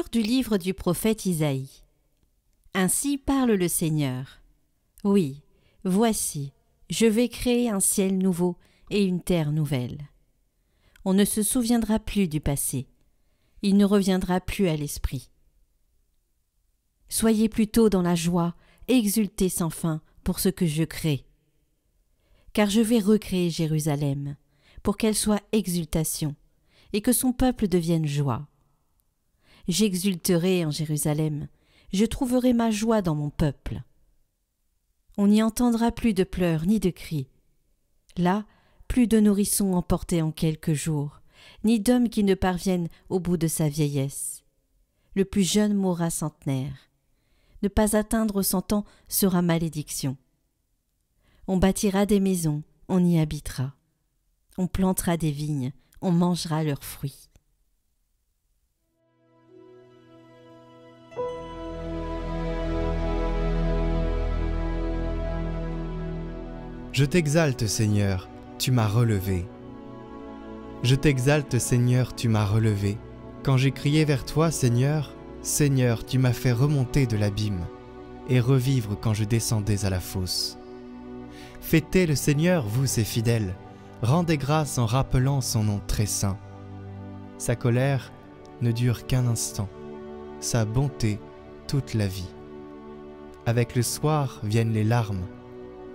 Lecture du livre du prophète Isaïe. Ainsi parle le Seigneur. Oui, voici, je vais créer un ciel nouveau et une terre nouvelle. On ne se souviendra plus du passé, il ne reviendra plus à l'esprit. Soyez plutôt dans la joie, exultez sans fin pour ce que je crée. Car je vais recréer Jérusalem, pour qu'elle soit exultation, et que son peuple devienne joie. J'exulterai en Jérusalem, je trouverai ma joie dans mon peuple. On n'y entendra plus de pleurs ni de cris. Là, plus de nourrissons emportés en quelques jours, ni d'hommes qui ne parviennent au bout de sa vieillesse. Le plus jeune mourra centenaire. Ne pas atteindre 100 ans sera malédiction. On bâtira des maisons, on y habitera. On plantera des vignes, on mangera leurs fruits. Je t'exalte, Seigneur, tu m'as relevé. Je t'exalte, Seigneur, tu m'as relevé. Quand j'ai crié vers toi, Seigneur, Seigneur, tu m'as fait remonter de l'abîme et revivre quand je descendais à la fosse. Fêtez le Seigneur, vous ses fidèles, rendez grâce en rappelant son nom très saint. Sa colère ne dure qu'un instant, sa bonté toute la vie. Avec le soir viennent les larmes,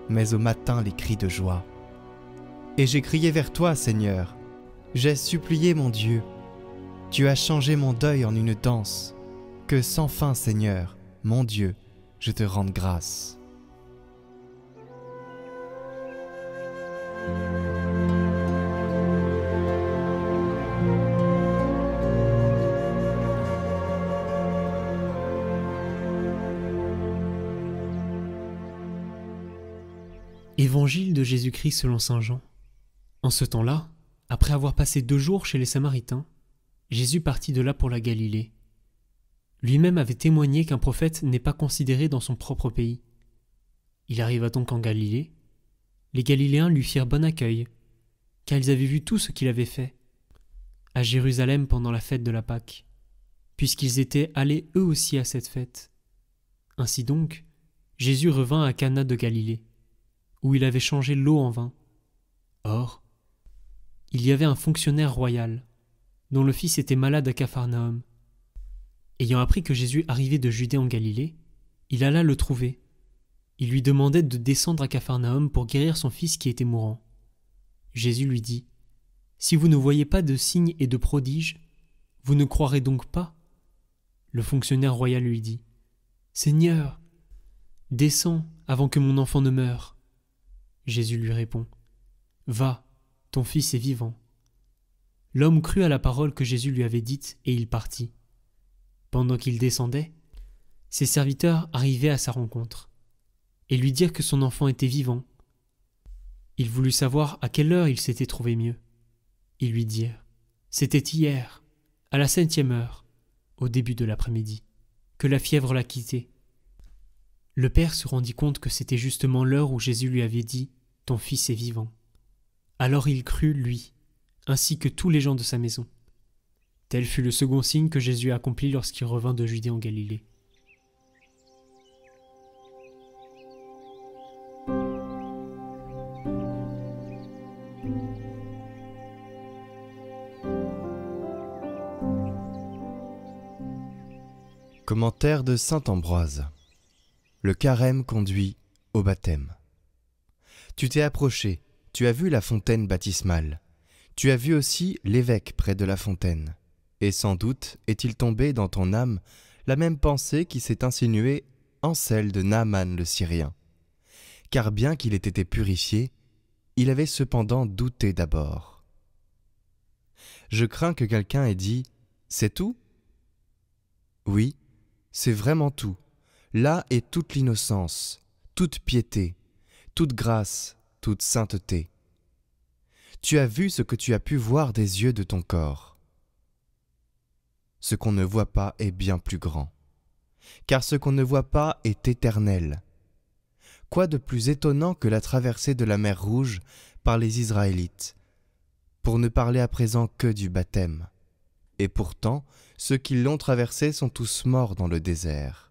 mais au matin les cris de joie. Et j'ai crié vers toi, Seigneur, j'ai supplié mon Dieu. Tu as changé mon deuil en une danse, que sans fin, Seigneur, mon Dieu, je te rende grâce. Évangile de Jésus-Christ selon saint Jean. En ce temps-là, après avoir passé 2 jours chez les Samaritains, Jésus partit de là pour la Galilée. Lui-même avait témoigné qu'un prophète n'est pas considéré dans son propre pays. Il arriva donc en Galilée. Les Galiléens lui firent bon accueil, car ils avaient vu tout ce qu'il avait fait à Jérusalem pendant la fête de la Pâque, puisqu'ils étaient allés eux aussi à cette fête. Ainsi donc, Jésus revint à Cana de Galilée, où il avait changé l'eau en vin. Or, il y avait un fonctionnaire royal, dont le fils était malade à Capharnaüm. Ayant appris que Jésus arrivait de Judée en Galilée, il alla le trouver. Il lui demandait de descendre à Capharnaüm pour guérir son fils qui était mourant. Jésus lui dit : « Si vous ne voyez pas de signes et de prodiges, vous ne croirez donc pas ?» Le fonctionnaire royal lui dit : « Seigneur, descends avant que mon enfant ne meure. » Jésus lui répond : « Va, ton fils est vivant. » L'homme crut à la parole que Jésus lui avait dite et il partit. Pendant qu'il descendait, ses serviteurs arrivaient à sa rencontre et lui dirent que son enfant était vivant. Il voulut savoir à quelle heure il s'était trouvé mieux. Ils lui dirent : « C'était hier, à la 7e heure, au début de l'après-midi, que la fièvre l'a quitté. » Le père se rendit compte que c'était justement l'heure où Jésus lui avait dit : « Ton fils est vivant. » Alors il crut, lui, ainsi que tous les gens de sa maison. Tel fut le second signe que Jésus accomplit lorsqu'il revint de Judée en Galilée. Commentaire de saint Ambroise. Le carême conduit au baptême. Tu t'es approché, tu as vu la fontaine baptismale. Tu as vu aussi l'évêque près de la fontaine. Et sans doute est-il tombé dans ton âme la même pensée qui s'est insinuée en celle de Naaman le Syrien. Car bien qu'il ait été purifié, il avait cependant douté d'abord. Je crains que quelqu'un ait dit : « C'est tout ?» Oui, c'est vraiment tout. Là est toute l'innocence, toute piété, toute grâce, toute sainteté. Tu as vu ce que tu as pu voir des yeux de ton corps. Ce qu'on ne voit pas est bien plus grand, car ce qu'on ne voit pas est éternel. Quoi de plus étonnant que la traversée de la mer Rouge par les Israélites, pour ne parler à présent que du baptême. Et pourtant, Ceux qui l'ont traversé sont tous morts dans le désert.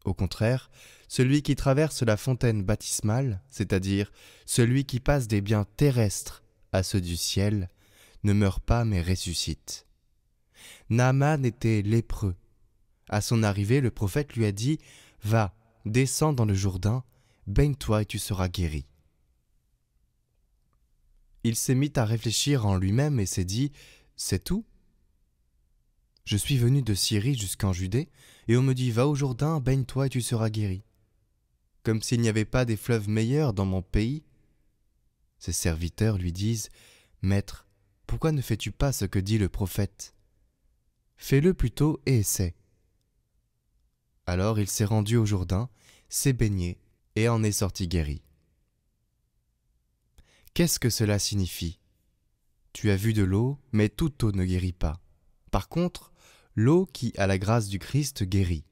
Au contraire, celui qui traverse la fontaine baptismale, c'est-à-dire celui qui passe des biens terrestres à ceux du ciel, ne meurt pas mais ressuscite. Naaman était lépreux. À son arrivée, le prophète lui a dit « Va, descends dans le Jourdain, baigne-toi et tu seras guéri. » Il s'est mis à réfléchir en lui-même et s'est dit « C'est tout ? Je suis venu de Syrie jusqu'en Judée, et on me dit « Va au Jourdain, baigne-toi et tu seras guéri. » Comme s'il n'y avait pas des fleuves meilleurs dans mon pays. Ses serviteurs lui disent « Maître, pourquoi ne fais-tu pas ce que dit le prophète ? Fais-le plutôt et essaie. » Alors il s'est rendu au Jourdain, s'est baigné et en est sorti guéri. Qu'est-ce que cela signifie ? Tu as vu de l'eau, mais toute eau ne guérit pas. Par contre, l'eau qui a la grâce du Christ guérit.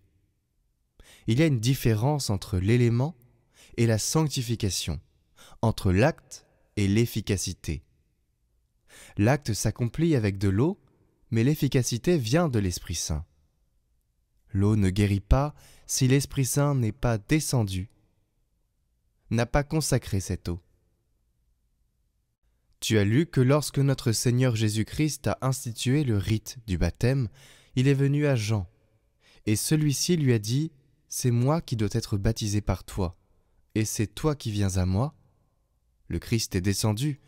Il y a une différence entre l'élément et la sanctification, entre l'acte et l'efficacité. L'acte s'accomplit avec de l'eau, mais l'efficacité vient de l'Esprit Saint. L'eau ne guérit pas si l'Esprit Saint n'est pas descendu, n'a pas consacré cette eau. Tu as lu que lorsque notre Seigneur Jésus-Christ a institué le rite du baptême, il est venu à Jean, et celui-ci lui a dit « C'est moi qui dois être baptisé par toi, et c'est toi qui viens à moi ?» Le Christ est descendu.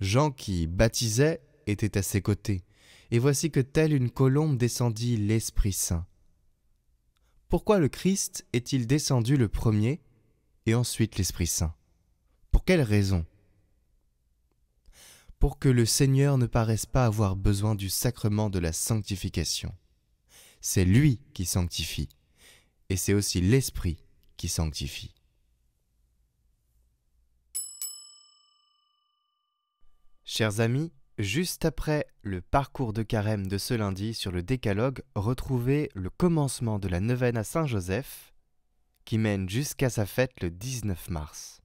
Jean qui baptisait était à ses côtés, et voici que telle une colombe descendit l'Esprit Saint. Pourquoi le Christ est-il descendu le premier et ensuite l'Esprit Saint? Pour quelle raison? Pour que le Seigneur ne paraisse pas avoir besoin du sacrement de la sanctification. C'est lui qui sanctifie, et c'est aussi l'Esprit qui sanctifie. Chers amis, juste après le parcours de carême de ce lundi sur le Décalogue, retrouvez le commencement de la neuvaine à Saint-Joseph, qui mène jusqu'à sa fête le 19 mars.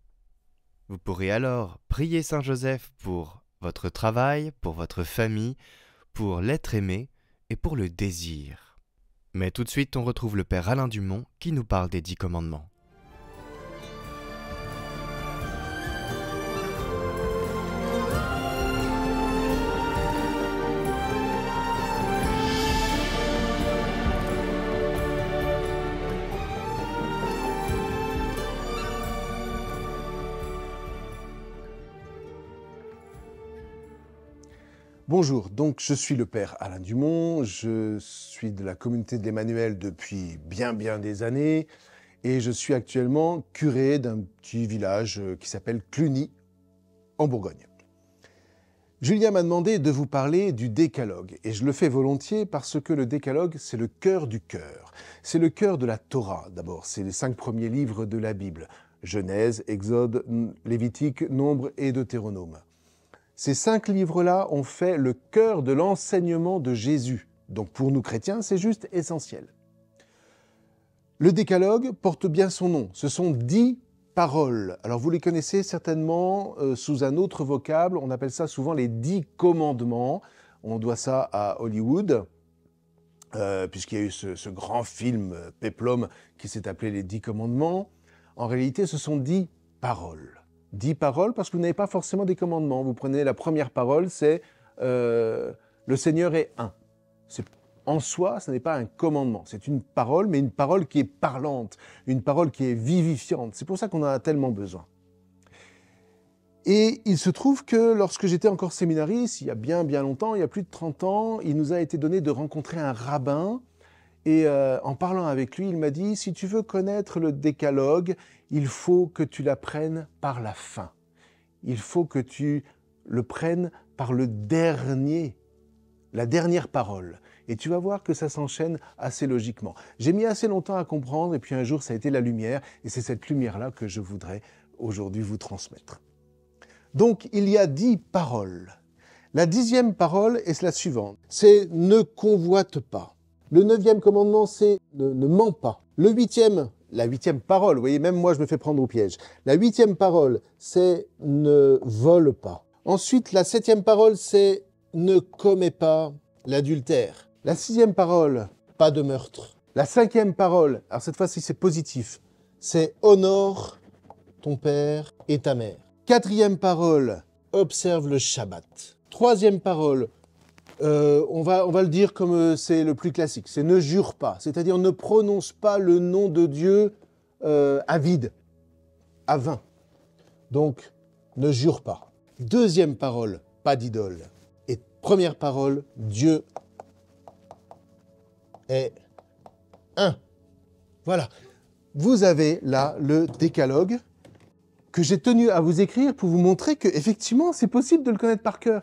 Vous pourrez alors prier Saint-Joseph pour votre travail, pour votre famille, pour l'être aimé et pour le désir. Mais tout de suite, on retrouve le Père Alain Dumont qui nous parle des 10 commandements. Bonjour, donc je suis le Père Alain Dumont, je suis de la communauté de l'Emmanuel depuis bien des années et je suis actuellement curé d'un petit village qui s'appelle Cluny, en Bourgogne. Julien m'a demandé de vous parler du Décalogue et je le fais volontiers parce que le Décalogue, c'est le cœur du cœur. C'est le cœur de la Torah d'abord, c'est les 5 premiers livres de la Bible, Genèse, Exode, Lévitique, Nombre et Deutéronome. Ces 5 livres-là ont fait le cœur de l'enseignement de Jésus. Donc pour nous chrétiens, c'est juste essentiel. Le Décalogue porte bien son nom. Ce sont 10 paroles. Alors vous les connaissez certainement sous un autre vocable. On appelle ça souvent les 10 commandements. On doit ça à Hollywood, puisqu'il y a eu ce grand film péplum qui s'est appelé les 10 commandements. En réalité, ce sont 10 paroles. 10 paroles parce que vous n'avez pas forcément des commandements. Vous prenez la première parole, c'est le Seigneur est un. En soi, ce n'est pas un commandement. C'est une parole, mais une parole qui est parlante, une parole qui est vivifiante. C'est pour ça qu'on en a tellement besoin. Et il se trouve que lorsque j'étais encore séminariste, il y a bien longtemps, il y a plus de 30 ans, il nous a été donné de rencontrer un rabbin. Et en parlant avec lui, il m'a dit « Si tu veux connaître le Décalogue, il faut que tu l'apprennes par la fin. Il faut que tu le prennes par la dernière parole. Et tu vas voir que ça s'enchaîne assez logiquement. » J'ai mis assez longtemps à comprendre et puis un jour, ça a été la lumière. Et c'est cette lumière-là que je voudrais aujourd'hui vous transmettre. Donc, il y a 10 paroles. La 10e parole est la suivante. C'est « Ne convoite pas ». Le 9e commandement, c'est ne mens pas. La 8e parole, vous voyez, même moi je me fais prendre au piège. La 8e parole, c'est ne vole pas. Ensuite, la 7e parole, c'est ne commets pas l'adultère. La 6e parole, pas de meurtre. La 5e parole, alors cette fois-ci c'est positif, c'est honore ton père et ta mère. 4e parole, observe le Shabbat. 3e parole, on va le dire comme c'est le plus classique, c'est ne jure pas, c'est-à-dire ne prononce pas le nom de Dieu à vide, à vain. Donc, ne jure pas. 2e parole, pas d'idole. Et 1re parole, Dieu est un. Voilà. Vous avez là le décalogue que j'ai tenu à vous écrire pour vous montrer qu'effectivement, c'est possible de le connaître par cœur.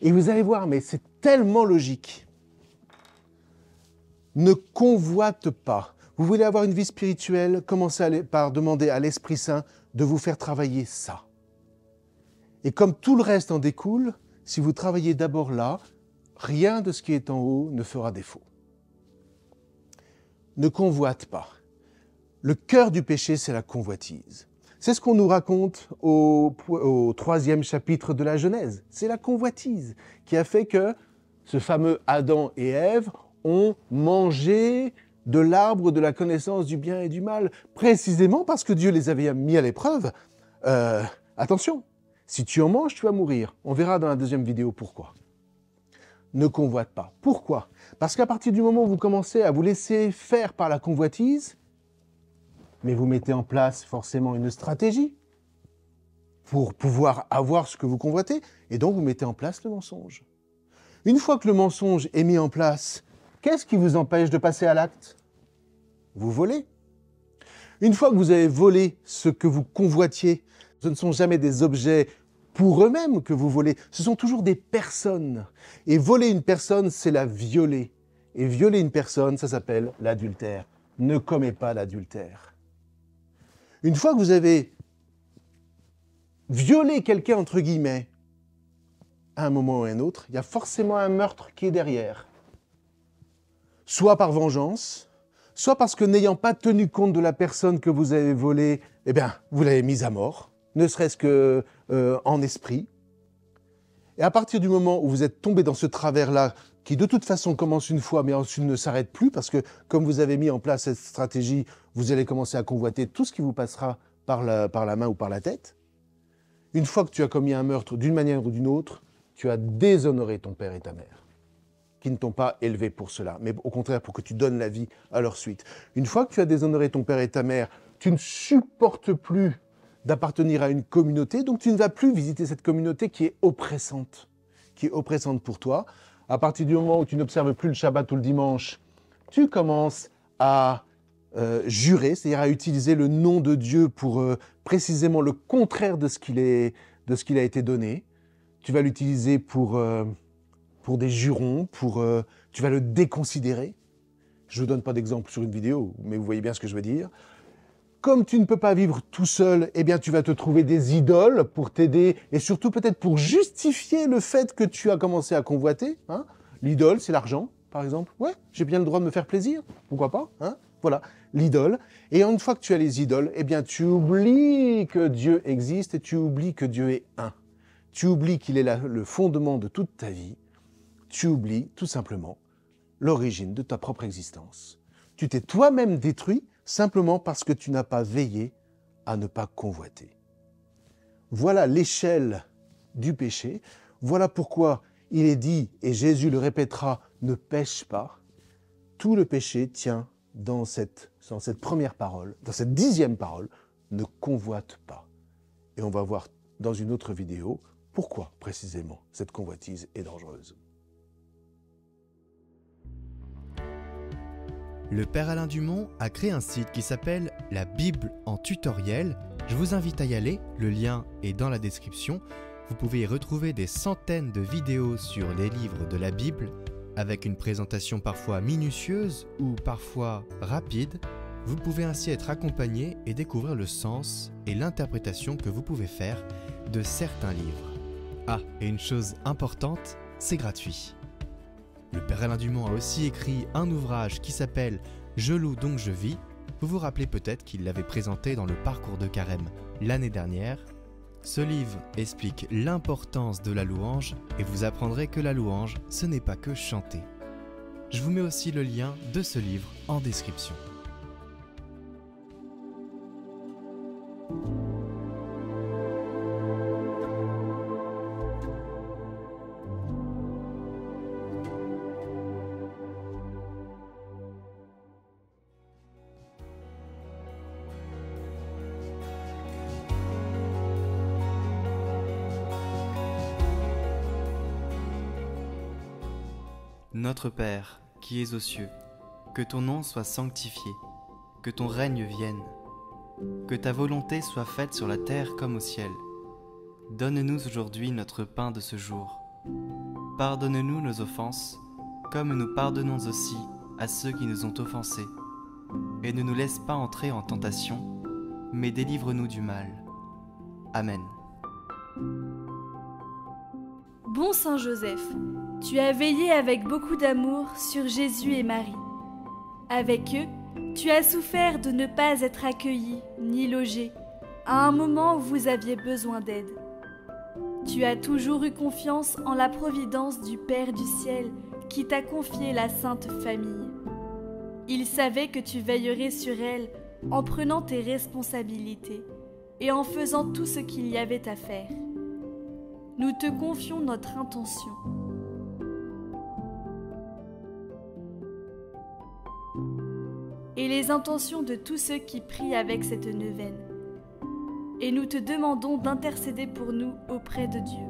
Et vous allez voir, mais c'est tellement logique. Ne convoite pas. Vous voulez avoir une vie spirituelle, commencez par demander à l'Esprit Saint de vous faire travailler ça. Et comme tout le reste en découle, si vous travaillez d'abord là, rien de ce qui est en haut ne fera défaut. Ne convoite pas. Le cœur du péché, c'est la convoitise. C'est ce qu'on nous raconte au 3e chapitre de la Genèse. C'est la convoitise qui a fait que ce fameux Adam et Ève ont mangé de l'arbre de la connaissance du bien et du mal, précisément parce que Dieu les avait mis à l'épreuve. Attention, si tu en manges, tu vas mourir. On verra dans la 2e vidéo pourquoi. Ne convoite pas. Pourquoi? Parce qu'à partir du moment où vous commencez à vous laisser faire par la convoitise, mais vous mettez en place forcément une stratégie pour pouvoir avoir ce que vous convoitez, et donc vous mettez en place le mensonge. Une fois que le mensonge est mis en place, qu'est-ce qui vous empêche de passer à l'acte? Vous volez. Une fois que vous avez volé ce que vous convoitiez, ce ne sont jamais des objets pour eux-mêmes que vous volez, ce sont toujours des personnes. Et voler une personne, c'est la violer. Et violer une personne, ça s'appelle l'adultère. Ne commets pas l'adultère. Une fois que vous avez violé quelqu'un, entre guillemets, à un moment ou à un autre, il y a forcément un meurtre qui est derrière. Soit par vengeance, soit parce que n'ayant pas tenu compte de la personne que vous avez volée, eh bien, vous l'avez mise à mort, ne serait-ce qu'en esprit. Et à partir du moment où vous êtes tombé dans ce travers-là, qui de toute façon commence une fois, mais ensuite ne s'arrête plus, parce que comme vous avez mis en place cette stratégie, vous allez commencer à convoiter tout ce qui vous passera par la main ou par la tête. Une fois que tu as commis un meurtre d'une manière ou d'une autre, tu as déshonoré ton père et ta mère, qui ne t'ont pas élevé pour cela, mais au contraire pour que tu donnes la vie à leur suite. Une fois que tu as déshonoré ton père et ta mère, tu ne supportes plus d'appartenir à une communauté, donc tu ne vas plus visiter cette communauté qui est oppressante pour toi. À partir du moment où tu n'observes plus le Shabbat ou le dimanche, tu commences à jurer, c'est-à-dire à utiliser le nom de Dieu pour précisément le contraire de ce qu'il a été donné. Tu vas l'utiliser pour des jurons, tu vas le déconsidérer. Je ne vous donne pas d'exemple sur une vidéo, mais vous voyez bien ce que je veux dire. Comme tu ne peux pas vivre tout seul, eh bien tu vas te trouver des idoles pour t'aider et surtout peut-être pour justifier le fait que tu as commencé à convoiter. Hein. L'idole, c'est l'argent, par exemple. Ouais, j'ai bien le droit de me faire plaisir, pourquoi pas, hein. Voilà, l'idole. Et une fois que tu as les idoles, eh bien tu oublies que Dieu existe et tu oublies que Dieu est un. Tu oublies qu'il est le fondement de toute ta vie. Tu oublies tout simplement l'origine de ta propre existence. Tu t'es toi-même détruit simplement parce que tu n'as pas veillé à ne pas convoiter. Voilà l'échelle du péché. Voilà pourquoi il est dit, et Jésus le répétera, ne pêche pas. Tout le péché tient dans cette première parole, dans cette 10e parole, ne convoite pas. Et on va voir dans une autre vidéo pourquoi précisément cette convoitise est dangereuse. Le Père Alain Dumont a créé un site qui s'appelle La Bible en tutoriel. Je vous invite à y aller, le lien est dans la description. Vous pouvez y retrouver des centaines de vidéos sur les livres de la Bible, avec une présentation parfois minutieuse ou parfois rapide. Vous pouvez ainsi être accompagné et découvrir le sens et l'interprétation que vous pouvez faire de certains livres. Ah, et une chose importante, c'est gratuit. Le Père Alain Dumont a aussi écrit un ouvrage qui s'appelle « Je loue donc je vis ». Vous vous rappelez peut-être qu'il l'avait présenté dans le parcours de Carême l'année dernière. Ce livre explique l'importance de la louange et vous apprendrez que la louange, ce n'est pas que chanter. Je vous mets aussi le lien de ce livre en description. Notre Père, qui es aux cieux, que ton nom soit sanctifié, que ton règne vienne, que ta volonté soit faite sur la terre comme au ciel. Donne-nous aujourd'hui notre pain de ce jour. Pardonne-nous nos offenses, comme nous pardonnons aussi à ceux qui nous ont offensés. Et ne nous laisse pas entrer en tentation, mais délivre-nous du mal. Amen. Bon Saint Joseph, tu as veillé avec beaucoup d'amour sur Jésus et Marie. Avec eux, tu as souffert de ne pas être accueilli ni logé à un moment où vous aviez besoin d'aide. Tu as toujours eu confiance en la providence du Père du ciel qui t'a confié la Sainte Famille. Il savait que tu veillerais sur elle en prenant tes responsabilités et en faisant tout ce qu'il y avait à faire. Nous te confions notre intention. Et les intentions de tous ceux qui prient avec cette neuvaine. Et nous te demandons d'intercéder pour nous auprès de Dieu.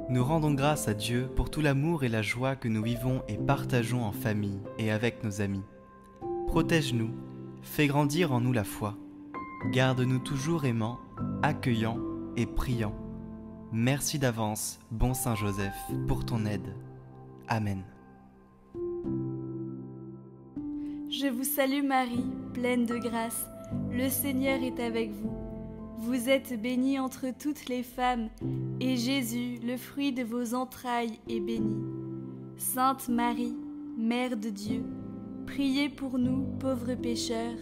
Nous rendons grâce à Dieu pour tout l'amour et la joie que nous vivons et partageons en famille et avec nos amis. Protège-nous, fais grandir en nous la foi. Garde-nous toujours aimants, accueillants et priants. Merci d'avance, bon Saint Joseph, pour ton aide. Amen. Je vous salue Marie, pleine de grâce. Le Seigneur est avec vous. Vous êtes bénie entre toutes les femmes, et Jésus, le fruit de vos entrailles, est béni. Sainte Marie, Mère de Dieu, priez pour nous, pauvres pécheurs,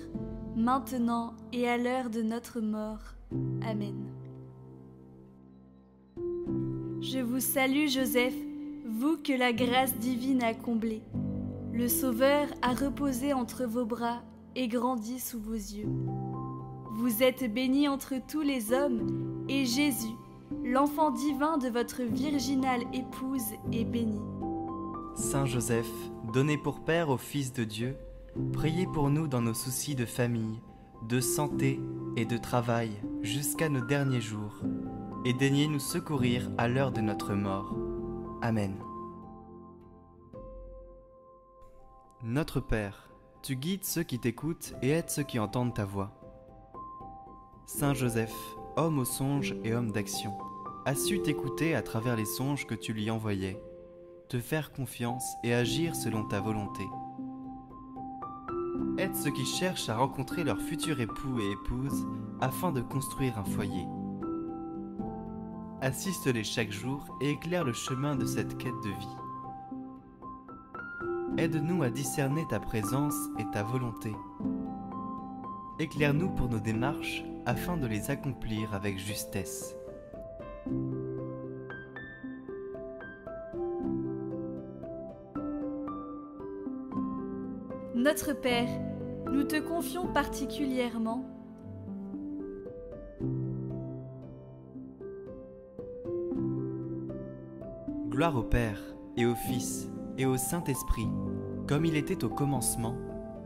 maintenant et à l'heure de notre mort. Amen. Je vous salue Joseph, vous que la grâce divine a comblé. Le Sauveur a reposé entre vos bras et grandi sous vos yeux. Vous êtes béni entre tous les hommes, et Jésus, l'enfant divin de votre virginale épouse, est béni. Saint Joseph, donné pour Père au Fils de Dieu, priez pour nous dans nos soucis de famille, de santé et de travail jusqu'à nos derniers jours, et daignez nous secourir à l'heure de notre mort. Amen. Notre Père, tu guides ceux qui t'écoutent et aides ceux qui entendent ta voix. Saint Joseph, homme au songe et homme d'action, a su t'écouter à travers les songes que tu lui envoyais, te faire confiance et agir selon ta volonté. Aide ceux qui cherchent à rencontrer leur futur époux et épouse afin de construire un foyer. Assiste-les chaque jour et éclaire le chemin de cette quête de vie. Aide-nous à discerner ta présence et ta volonté. Éclaire-nous pour nos démarches afin de les accomplir avec justesse. Notre Père, nous te confions particulièrement Gloire au Père, et au Fils, et au Saint-Esprit, comme il était au commencement,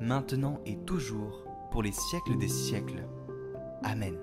maintenant et toujours, pour les siècles des siècles. Amen.